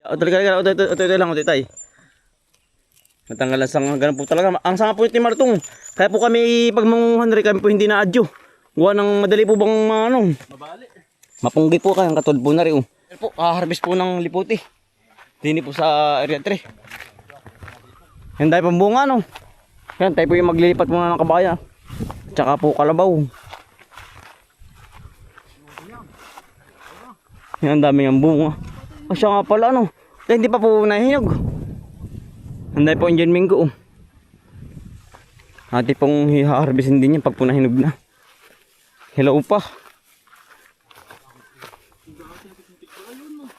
Talaga, ito lang, ito tay. Natanggal ang sanga, ganun po talaga. Ang sanga po ito martong. Kaya po kami, pag mangunguhan rin, kami po hindi na adyo. Gawa ng madali po bang ano. Mabali. Mapunggi po kayo, katulad po na rin. Yan po, harvest po ng liputi. Dini po sa area 3. Yan tayo pang bunga, no. Yan, tayo po yung maglilipat muna ng kabaya. Tsaka po kalabaw. Yan, dami yung bunga. Siya nga pala, no. Hindi pa po nahinog. Anday po ang dyan minggo. Ati pong hiharvestin din yan pag po nahinog na. Hello pa.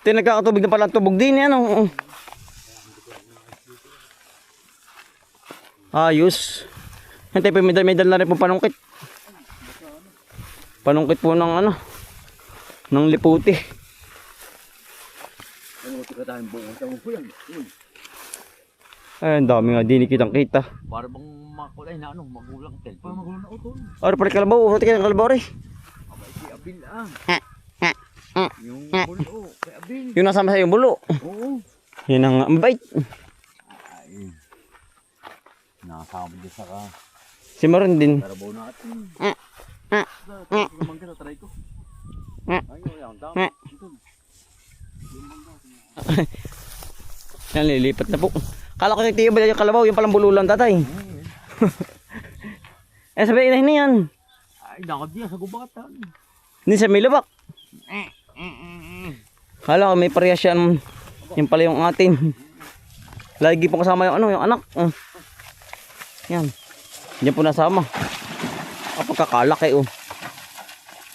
Ito nagkakatubig na pala ang tubog din yan. Ayos. Yan tayo po may dal na rin po panungkit. Panungkit po ng ano. Ng liputi. Ay, ang dami nga din kitang kita. Para bang makulay na ano, magulang tel. Para magulang na utol. Ora pala kalabaw, ora kaya kalabaw rin. Abay si Abil ah. Yung bulo, kay Abil. Yung nasama sa yung bulo. Oo. Yun ang ambait. Ay. Nakasama din sa ka. Si Maron din. Karabaw natin. Mangga na try ko. Ayun, yan dami. Yan, lilipat na po. Kala ko nagtiyo ba yung kalabaw, yung palang bululan tatay. Eh sabi na yan. Ay, nakad niya sa gubatan. Hindi sa may lubak. Kala ko may parehas yan. Yung pala yung atin. Lagi po kasama yung ano, yung anak. Yan. Diyan po nasama. Pagkakalaki oh.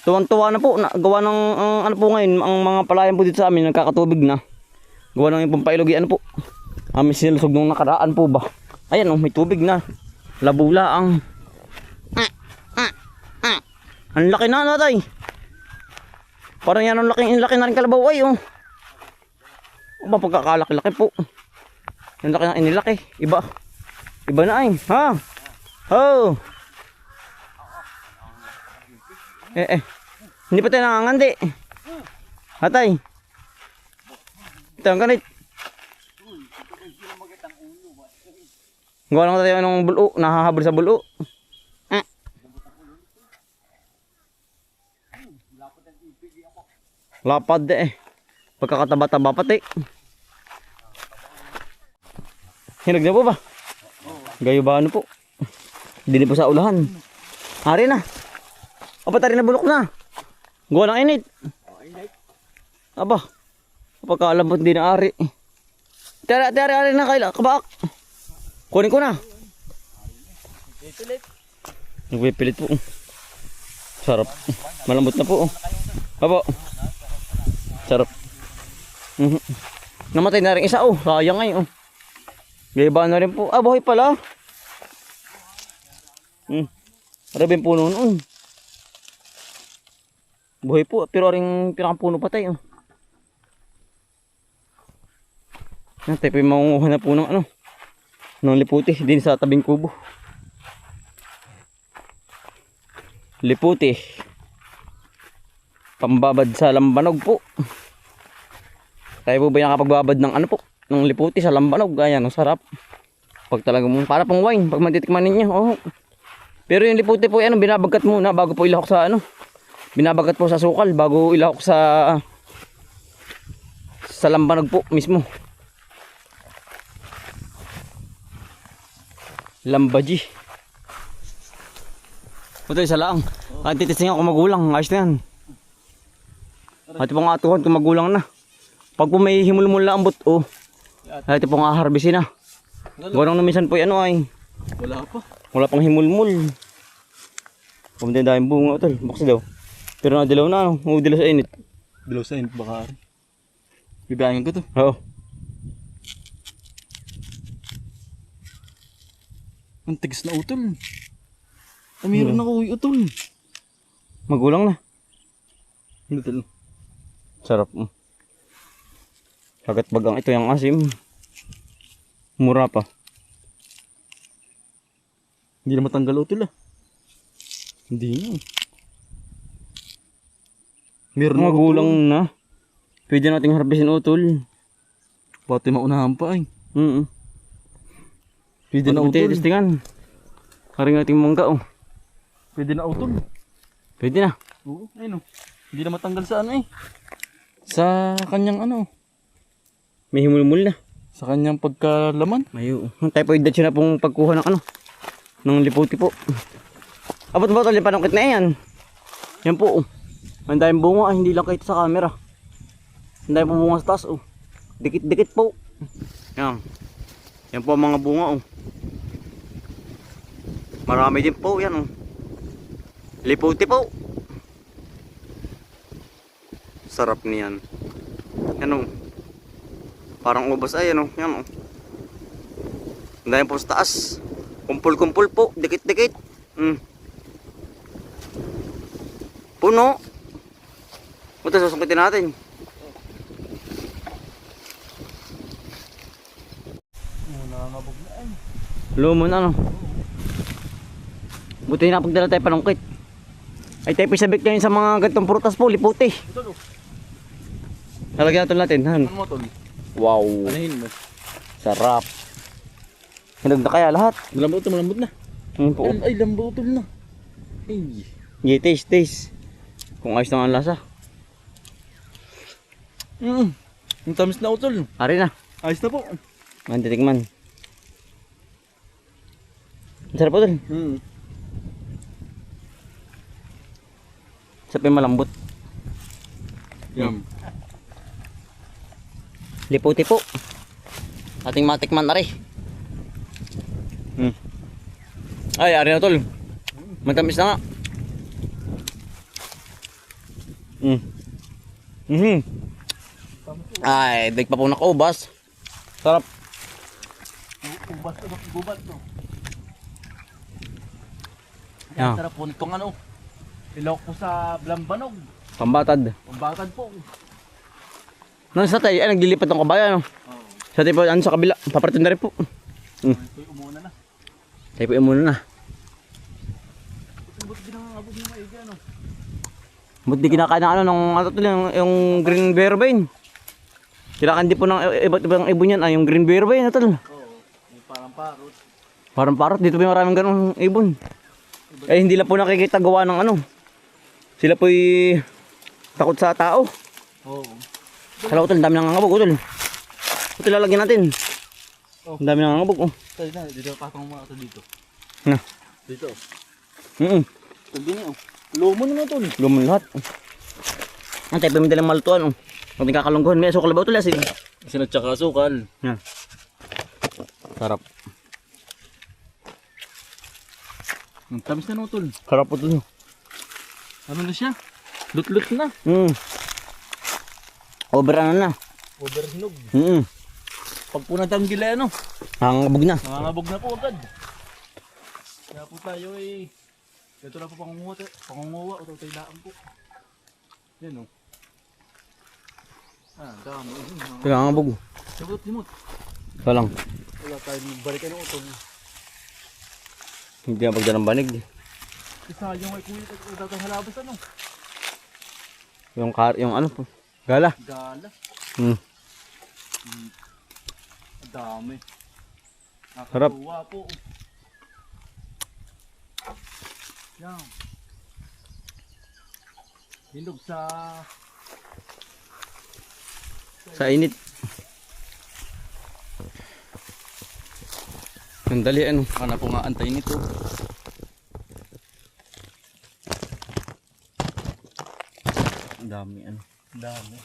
Tuwang-tuwa na po. Gawa ng ano po ngayon, ang mga palayan po dito sa amin nagkakatubig na. Gawa ng yung pampailogi ano po. Amin sinulusog nung nakaraan po ba. Ayan oh, may tubig na. Labula ang. Ang laki na natay. Parang yan ang laki na rin kalabaw ay oh. Aba pagkakalaki-laki po. Yung laki na inilaki. Iba na ay. Ha? Oh. Hindi pa tayo nangangandi. Hatay. Ito ang ganit. Gawa lang tayo ng bulo. Nahahabol sa bulo. Lapad pagkakataba-taba pati. Hinog na po ba? Gayo ba ano po? Hindi po sa ulahan. Hari na. Aba tari na bulok na. Gawa ng init. Aba. Pagkalambot din na ari. Tari na kaila. Kabak. Kunin ko na. Nagpipilit po. Sarap. Malambot na po. Aba. Sarap. Namatay na rin isa oh. Sayang ay oh. Gayba na rin po. Ah, buhay pala. Marabing puno noon. Buhay po. Pero rin pinakapuno patay oh. Tayo po yung mangunguha na po ng ano. Ng liputi. Din sa tabing kubo. Liputi. Pambabad sa lambanog po. Tayo po ba yung nakapagbabad ng ano po? Ng liputi sa lambanog. Ayan, ang sarap. Pag talaga mo, para pang wine. Pag matitikman ninyo. Oh. Pero yung liputi po, ano, binabagkat muna bago po ilahok sa ano. Binabagat po sa sukal bago ilahok sa lambanog po mismo. Lambaji. Ito isa lang. At titising ako magulang. Ayos na yan. At pong atuhan kung magulang na. Pag po may himulmul na ambot, oh. At pong aharbisin na. Ganong minsan po ano ay. Wala pa. Wala pang himulmul. Pumunta yung daming bunga ito. Bakit daw? Pero nadilaw na ano. Dilaw sa init. Dilaw sa init baka. Bibayan ko to. Oo. Ang tigas na utol. Mayroon ako utol. Magulang na. Utol. Sarap. Kagat bagang ito yung asim. Mura pa. Hindi na matanggal utol ah. Hindi na. Meron Magulang na. Pwede nating harbisin utol. Pati maunahan pa ay. Pwede na Ano utol. testingan? Haring ating mangga oh. Pwede na utol. Pwede na. Oo, ayun o. Hindi na matanggal sa ano eh. Sa kanyang ano. May himulmul na. Sa kanyang pagkalaman. Mayo. Typhoid na siya na pong pagkuha ng ano. Ng liputi po. Abot ba ito yung panungkit na yan? Yan po oh. Ang daming bunga hindi lang kahit sa camera. Ang daming po bunga sa taas oh. Dikit-dikit po. Yan. Yan po ang mga bunga oh. Marami din po yan oh. Liputi po. Sarap niyan. Yan oh. Parang ubas ay ano. Yan oh. Ang daming po sa taas. Kumpul-kumpul po. Dikit-dikit. Puno. Ito susungkitin natin. Nakangabog na ay. Lumon ano. Buti na pagdala tayo panungkit. Ay tayo pisabik ngayon sa mga gantong prutas po. Liputi. Ito o. Lalagyan natin. Han. Ano mo tol? Wow. Anahin mo. Sarap. Hinog na kaya lahat. Malambot na. Po. Ay, lambotol na. Ay. Yeah, taste. Kung ayos naman ang lasa. Ang tamis na utol. Ari na. Ayos na po. Mantitikman. Ang sarap po dun. Sarap yung malambot. Yum. Liputi po. Ating matikman na rin. Ay, ari na tol. Matamis na nga. Ay, dig pa po nakaubas. Sarap. Ubas to, gubat to. Yeah. Sarap po nitong ano. Ilok po sa Blambanog. Pambatad. Pambatad po. Nang sa tayo, ay naglilipat ng kabayan. No? Oo. Sa tayo po, ano sa kabila. Papartin na rin po. Ito'y umuna na. Tayo po muna na. Ba't ginangabog ng maigi ano? Ba't di kinakain ng ano, ng ano to, yung green bear vine. Kinakain di po ng iba't ibang ibon yan, yung green bear vine, tol. Oo. May parang parot. Parang parot, dito po maraming ganong ibon. Eh hindi lang po nakikita gawa ng ano. Sila po'y takot sa tao. Oo. Kala ko tol, ang dami nang ngangabog, tol. Ito lalagyan natin. Oh. Ang dami nang ngangabog, oh. Tayo na, dito patong mga ito dito. Na. Dito. Tabi niya, oh. Lumo na nga tol. Lumon lahat. Ang tayo pamintay lang malutuan, oh. Kung kakalungguhan, may asukal ba ito, lasin? Sinatsa sukal. Yan. Sarap. Ang tamis na no tol. Sarap po ito. Ano na siya? Lut-lut na. Over ano na. Overhinog. Pag po natanggil ay ano. Nangangabog na. Nangangabog na po agad. Kaya po tayo ay ito na po pangunguha o tayo daan po. Yan o. Dami. Ito nangangabog. Sabot limot. Ito lang. Wala tayo magbalikan ng utol. Hindi na pagdala ng banig. Isa yung ay kuya ito tayo halabas ano. Yung ano po. Gala. Gala. Ang dami. Sarap. Nakatuwa po. Yan. Hinog Sa init. Sandali ano. Kana po nga antay nito. Ang dami ano. Dami.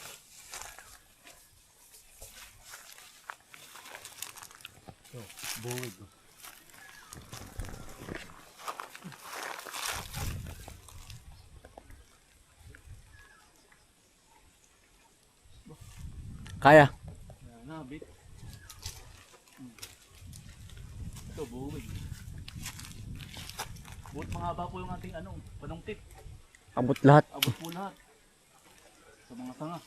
So, buwig. Kaya. Nabit. Ito, buwig. Buot mahaba po yung ating ano, panungkit. Abot lahat. Abot po lahat. Sa mga sanga.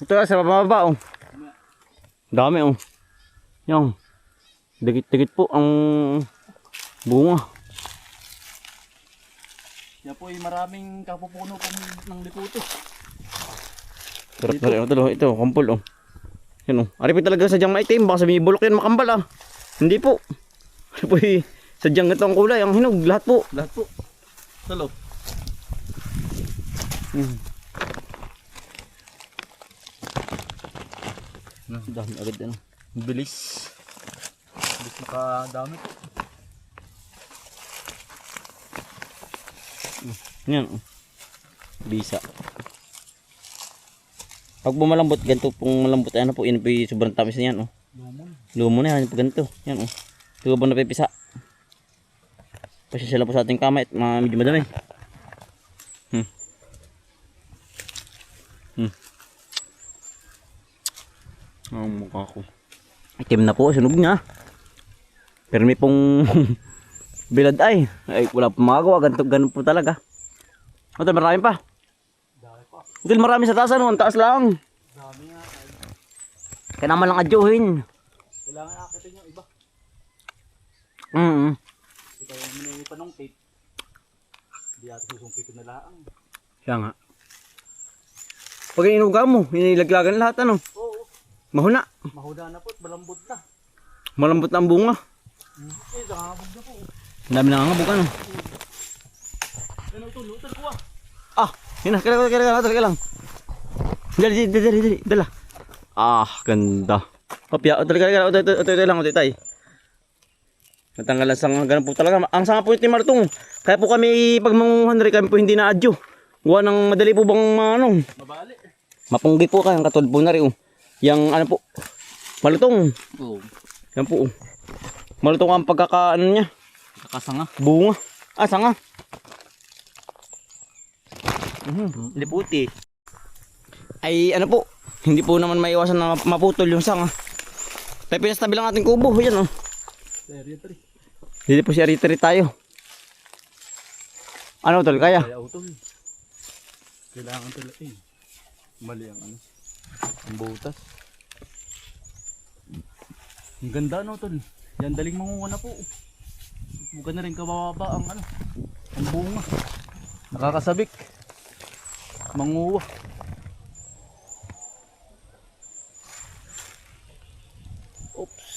Ito sa bababa oh. Dami oh. Yan. Dikit-dikit po ang bunga. Yan po ay maraming kapupuno po ng liputo. Sarap na rin. Ito, kumpul oh. Yan oh. Ari po talaga sadyang maitim. Baka sabihin bulok yan makambal ah. Hindi po. Ari po sadyang ito ang kulay. Ang hinog. Lahat po. Lahat po. Salo. Dami agad ano. Bilis. Bilis makadami po. Yan oh. Bisa. Pag bumalambot, ganito pong malambot, ano po, yun po yung sobrang tamis na yan oh. Lumon. Lumo na yan, pag ganito. Yan oh. Ito bang napipisa. Pasya sila po sa ating kamay at medyo madami. Ang mukha ko. Itim na po, sunog niya. Pero may pong bilad ay wala pong magagawa, ganun po talaga. Ito, marami pa. Dami pa. Ito, marami sa taas, ano, ang taas lang. Dami nga. Kaya naman lang adyuhin. Kailangan akitin yung iba. Ito yung minili pa nung tape. Hindi ata susungkitin na lang. Siya nga. Pag inuga mo, inilaglagan lahat, ano. Oo. Mahuna. Mahuna na po at malambot na. Malambot na ang bunga. Nakakabog na po. Ang dami na nga ano. Yan ito, lutal ko ah. Ah, yun na, kailangan lang. Dali, dala. Ah, ganda. Kopya, ito lang, ito tay. Natanggalan sanga, ganun po talaga. Ang sanga po yung timartong. Kaya po kami, pag manguhan rin kami po hindi na adyo. Gawa ng madali po bang ano. Mabali. Mapunggi po kayo, katulad po na rin. Yang ano po, malutong. Oo. Yan po. Malutong ang pagkakaano niya. Kakasanga. Bunga. Ah, sanga. Liputi. Ay ano po, hindi po naman maiwasan na maputol yung sanga. Tayo pinastabi lang ating kubo. Yan oh. Seryo tari. Hindi po si Aritari tayo. Ano tol, kaya? Kaya utol. Kailangan tala eh. Mali ang ano. Ang butas. Ang ganda no tol. Yan daling manguha na po. Huwag na rin kabababa ang ano. Ang bunga. Nakakasabik. Manguha. Oops.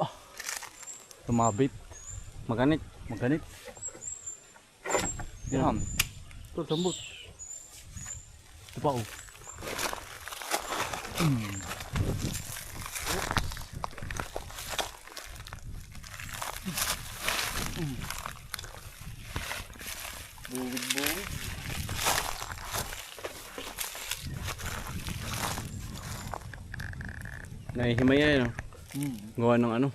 Ah. Tumabit. Maganit. Maganit. Yan. Ito, sambot. Ito pa oh. Bugid-bugid. Nahihimaya yan oh. Gawa ng ano.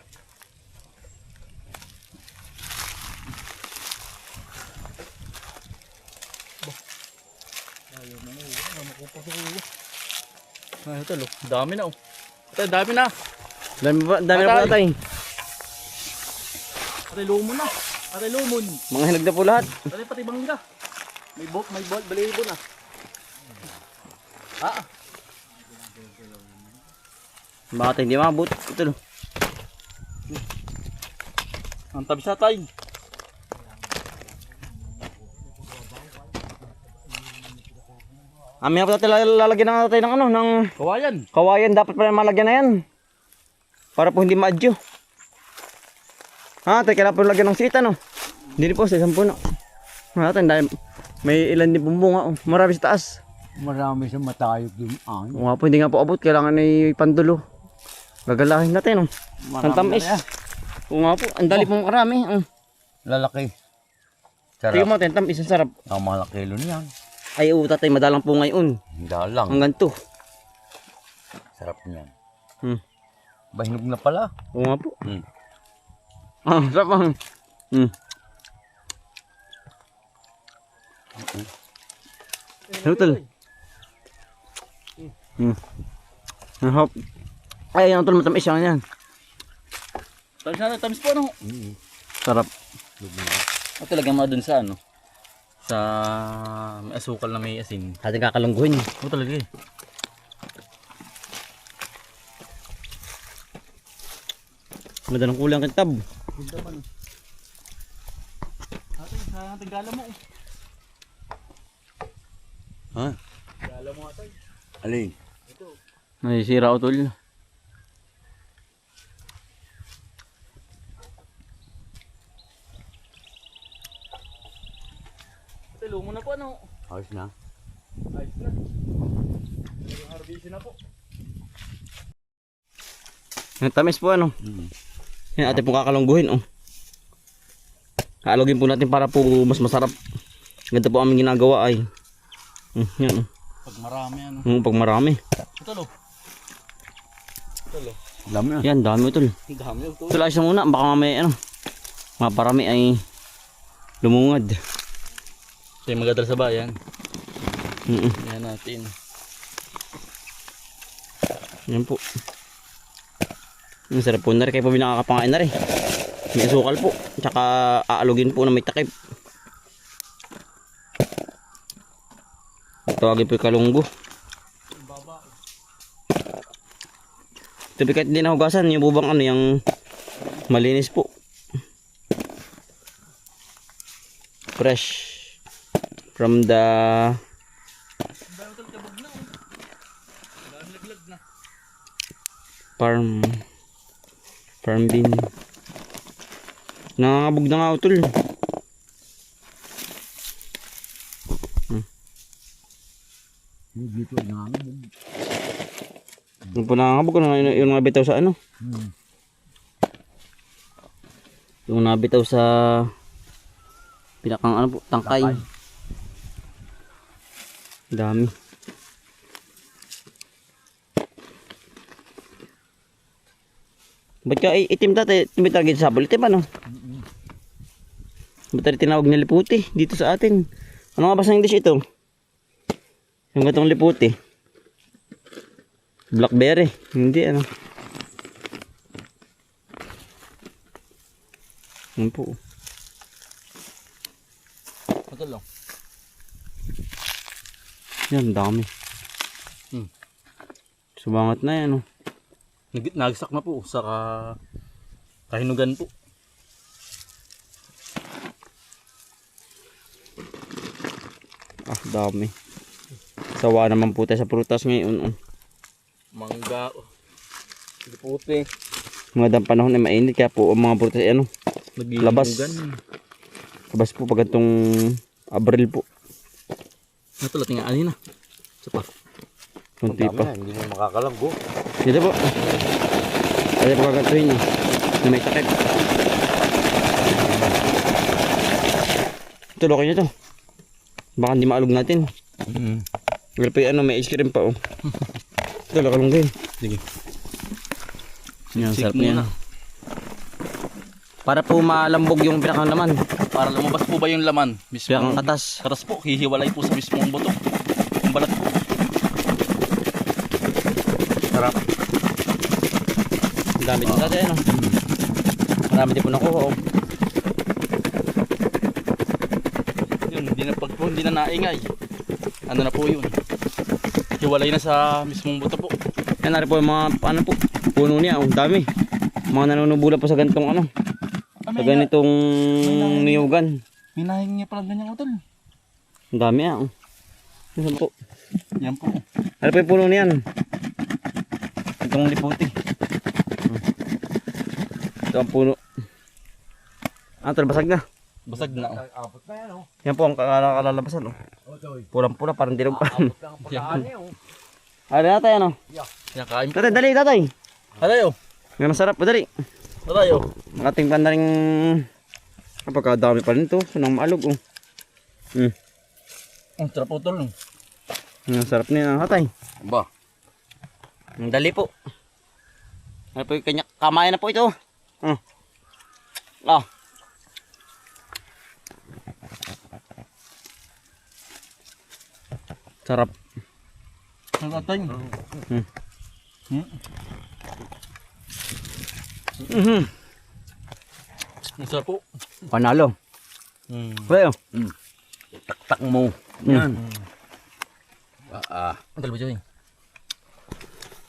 Ah, ito lo. Dami na oh. Ito, dami na. Dami na po tatay. Ate lumon na. Ate lumon. Mga hinog na po lahat. Ate pati bangga. May ball, balibo na. Ah. Bakit hindi mabot? Ito no. Ang tabi sa tayo. Amin na po tayo lalagyan na tayo ng ano, ng Kawayan. kawayan. Dapat pala malagyan na yan. Para po hindi maadyo. Ha, tayo kailangan po lagyan ng sita no. Hindi po sa isang puno. Natin dahil may ilan din bumbunga oh. Marami sa taas. Marami sa matayog dun. O nga po, hindi nga po abot. Kailangan ay pandulo. Gagalahin natin oh. Ang tamis. O nga po, ang dali pong karami. Lalaki. Tingnan Sarap. mo natin, tamis. Ang sarap. Ang mga kilo niyan. Ay tatay, madalang po ngayon. Dalang. Hanggang to. Sarap niyan. Bahinog na pala. O nga po. Hmm. Ah, sarap ang. Ano tol? Hop. Ay, ang tol, matamis yan yan. Tamis na, tamis po no. Sarap. At talaga mga dun sa ano. Sa may asukal na may asin. Ating kakalungguhin. O talaga eh. Madalang kulang kitab. Ate, sa tigala mo. Ha? Tigala mo ate. Alin? Ito. Nasisira utol. Ate, lumo na po ano. Ayos na. Ayos na. Yung harvestin na po. Ang tamis po ano. Yan ate pong kakalungguhin oh. Kaalogin po natin para po mas masarap. Ganito po aming ginagawa ay. Yan oh. Pag marami ano. Pag marami. Ito lo. Ito lo. Dami na. Yan dami utol. Ang dami ito. Ito lang isa muna. Baka mamaya ano. Maparami ay lumungad. Ito yung magadal sa bayan. Mm. Yan natin. Yan po. Ang sarap po na rin. Kaya po binakakapangain na rin. May asukal po. Tsaka aalugin po na may takip. Tawagin po yung kalunggo. Ito kahit hindi nahugasan. Yung bubang ano yung malinis po. Fresh. From the farm bin. Nangangabog na nga utol. Dito na nga. Yung po nangangabog ano, yung nabitaw sa ano? Yung nabitaw sa pinakang ano po, tangkay. Dami. Ba't ka itim dati? Tumitagin sa sabol. Itim ano? Ba't tayo tinawag na liputi dito sa atin? Ano nga ba sa English ito? Yung gatong liputi. Blackberry. Hindi ano. Yan po. Ito lo. Yan, dami. Subangat na yan oh. Nagsak na po sa kahinugan po. Ah, dami. Sawa naman po tayo sa prutas ngayon. Mangga. Liputi. Mga panahon ay mainit kaya po ang mga prutas ay ano. Labas. Labas po pag itong Abril po. Ito lang tingnan alin na. Isa pa. Kunti pa. Hindi mo makakalanggo. Dito po. Kaya po kagantuhin nyo. Na may takip. Tulokin nyo to. Baka hindi maalog natin. Pero pa yung ano, may ice cream pa oh. Ito, lakalunggoy. Sige. Yan, Sik sarap niya. Para po malambog yung pinakang laman. Para lumabas po ba yung laman? Pinakang Mismo. katas. Katas po, hihiwalay po sa mismong buto. Yung balat po. Sarap. Ang dami din dati ano. Marami din po nakuha oh. Yun, hindi na naingay. Ano na po yun? Hiwalay na sa mismong buto po. Yan na rin po yung mga ano po. Puno niya oh. Dami. Mga nanunubula po sa ganitong ano. Sa ganitong niyugan. Minahing niya palang ganyang utol. Ang dami ah oh. Yan po. Yan po. Ano po yung puno niyan? Itong liputi. Ito ang puno. Ah, ito basag na. Basag na. Yan po ang kalalabasan oh. Pulang-pula parang dinog pa. Yan. Ano natin ano? Yan, kain po. Tatay, dali tatay. Halayo. Yan masarap po dali. Halayo. Nakatingpan na rin napakadami pa rin ito. Sunang maalog oh. Ang sarap utol. Ang sarap niya tatay. Ba? Ang dali po. Ano po yung kanya kamay na po ito. Ah. Sarap. Ang atay. Ang sarap po. Panalo. Well, Tak mo. Yan. Ang dalawa dyan.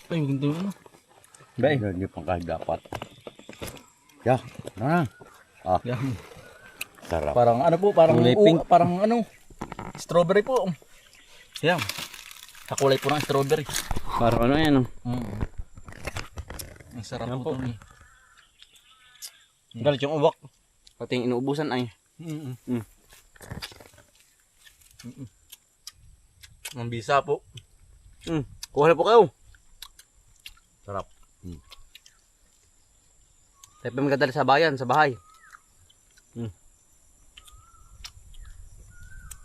Ay, yung ginto ano. Bay. Hindi pang kahit dapat. Ya. Na. Yan. Sarap. Parang ano po, parang Kulay pink. parang ano, strawberry po. Yan. Sa kulay po ng strawberry. Parang ano yan, oh. Ang sarap Yan po. po. Galit yung uwak. Pati yung inuubusan ay. Ang bisa po. Kuha na po kayo. Sarap. Tayo pa magdadala sa bayan, sa bahay.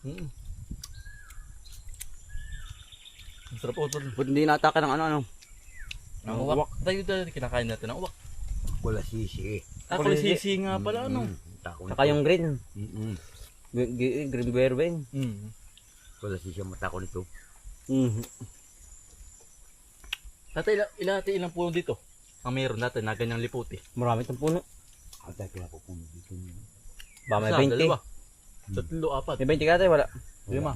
Ang sarap po. Buti hindi nataka ng ano. Ang uwak. Tayo kinakain natin ang uwak. Wala sisi. Ako sisi nga pala ano. Tako Saka yung green. Green berben. Wala sisi ang mata ko nito. Tatay, ilang puno dito? Ang meron natin na ganyang liputi. Marami itong puno. Ata kaya po kung dito. Ba may Isa, 20. dalawa. Tatlo, apat. May 20 ka tayo, wala. 5,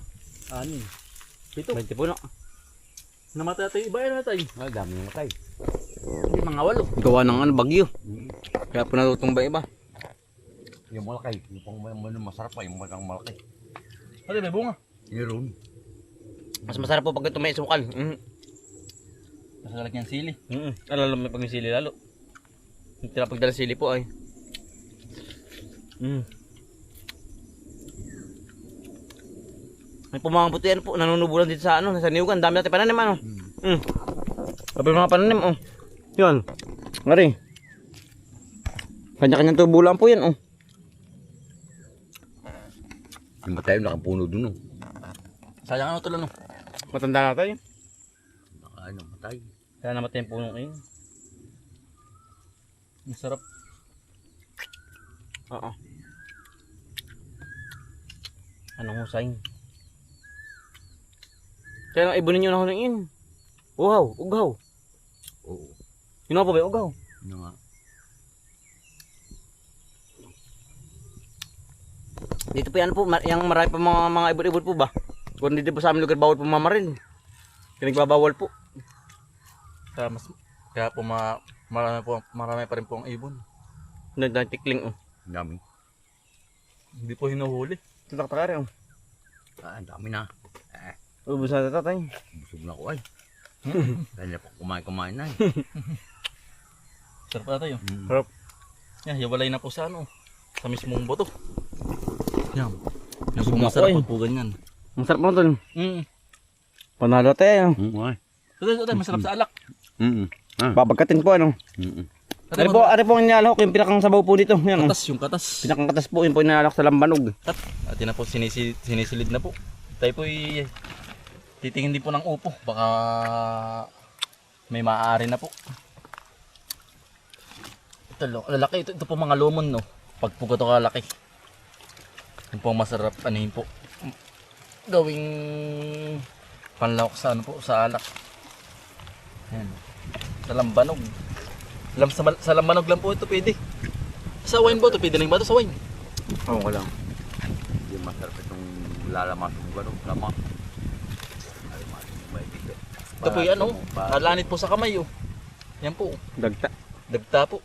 6, 7. 20 puno. Namatay tayo, iba yan natin. Ay, dami ng matay. Hindi, mga 8. Gawa ng ano, bagyo. Kaya po natutong ba iba? Yung malaki. Yung pang masarap pa. Yung matang malaki. Ate, may bunga. Meron. Mas masarap po pag ito may sukal. Masalag niyang sili. Alala may pag may sili lalo. Hindi na pagdala sili po ay. May pumangapot yan po, nanunubulan dito sa ano, sa niyugan, dami natin pananim ano. Sabi mga pananim oh. Yun. Ngari. Kanya-kanyang tubo lang po yan oh. Yung matay nakapuno dun. Sayang ano ito lang. Matanda na tayo. Nakaano matay. Kaya namatay yung puno ngayon. Ang sarap. Oo. Anong husay? Kaya nang ibunin nyo na hulingin. Uhaw, ugaw. Oo. Yun nga po ba, ugaw? Ano nga. Dito po yan po, yung marami pa mga ibon-ibon po ba? Kung dito po sa aming lugar, bawal po mamaril. Pinagbabawal po. Kaya po marami pa rin po ang ibon. Nagtikling oh. Ang dami. Hindi po hinuhuli. Tatak-takari oh. Ang dami na. Ubus na tatay. Busog na ko ay. Kaya po kumain na eh. Sarap na tayo. Sarap. Yan, hiwalay na po sa ano. Sa mismong boto. Yan. Yan Busog po na masarap ako, pag po ganyan. Ang sarap mo tol. Panalo tayo. Ito, masarap sa alak. Babagkatin po ano. Ano po ang nilalahok yung pinakang sabaw po dito. Yan, Katas, yung katas. pinakang katas po, yun po yung nilalahok sa lambanog. At yun na po, sinisilid na po. Tayo po titingin din po ng upo. Baka may maaari na po. Ito, lalaki. Ito po mga lumon, no. Pag po ito kalaki. Yun po ang masarap. Ano yun po? Gawing panlawak sa ano po, sa alak. Yan. Sa lambanog. Sa lambanog lang po ito pwede. Sa wine po ito, pwede lang ba ito sa wine? Oo ko lang. Yung masarap itong lalamas ng gano'n. Lama. Ito po yan, oh. Nalanit po sa kamay, oh. Yan po. Dagta. Dagta po.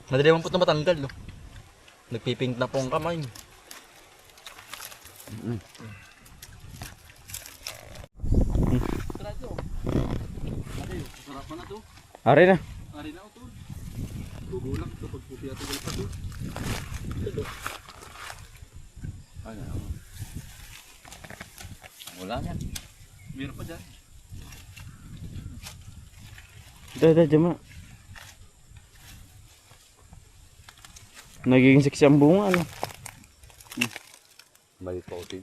Madali naman po ito matanggal, oh. Nagpipink na po ang kamay. Sarap na to. Ari na. Ari na ito. Gugulang ito pag puti at ugal pa ito. Wala yan. Meron pa dyan. Dada, mo. Nagiging sexy ang bunga, ano? Mali pa utin.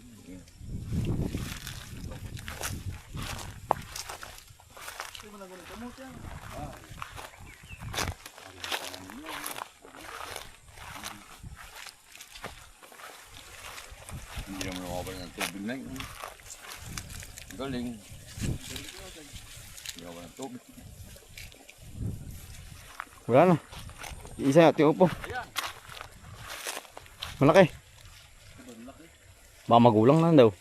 Hindi naman ako ng tubig na yun. Galing. Hindi ako ng tubig. Wala na. Isa natin upo. Malaki. Baka magulang lang daw.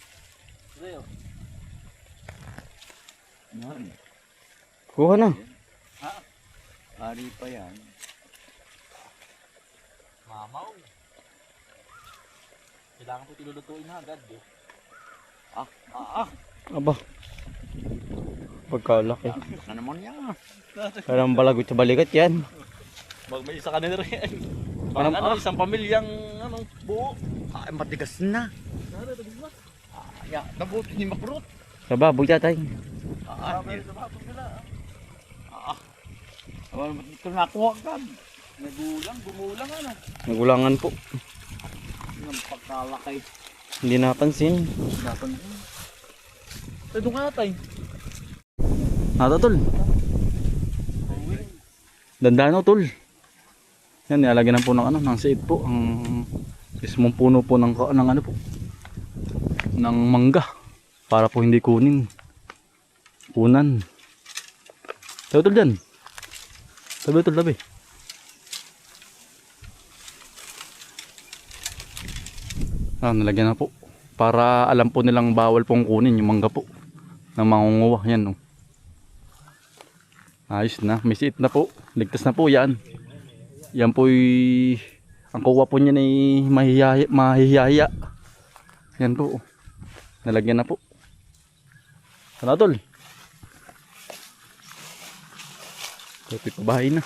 Kuha na. Ari pa yan. Mamaw. Kailangan po tilulutuin na agad eh. Aba. Pagkalaki. Ano naman yan? Parang balagot sa balikat yan. May isa ka na rin. Parang, Parang isang pamilyang buo. Ay, matigas na. Ya, nabuti ni Makrut. Sa baboy tatay. Ito nakuha ka. Gumulang ano. Nagulangan po. Ng pagkalaki. Hindi napansin. Dapan. Doon ka tay. Nata tol. Dandaan o tol. Yan, nilalagyan na po ng ng seed po. Ang mismong puno po ng ano po. Ng mangga. Para po hindi kunin. Kunan. Tabi tol dyan. Tabi tol, tabi. Nalagyan na po. Para alam po nilang bawal pong kunin yung mangga po. Na mangunguha. Yan o. Ayos na. May seed na po. Ligtas na po yan. Yan po ang kuha po niya ay mahihiyaya. Yan po. Nalagyan na po. Sana tol. Kapit pa bahay na.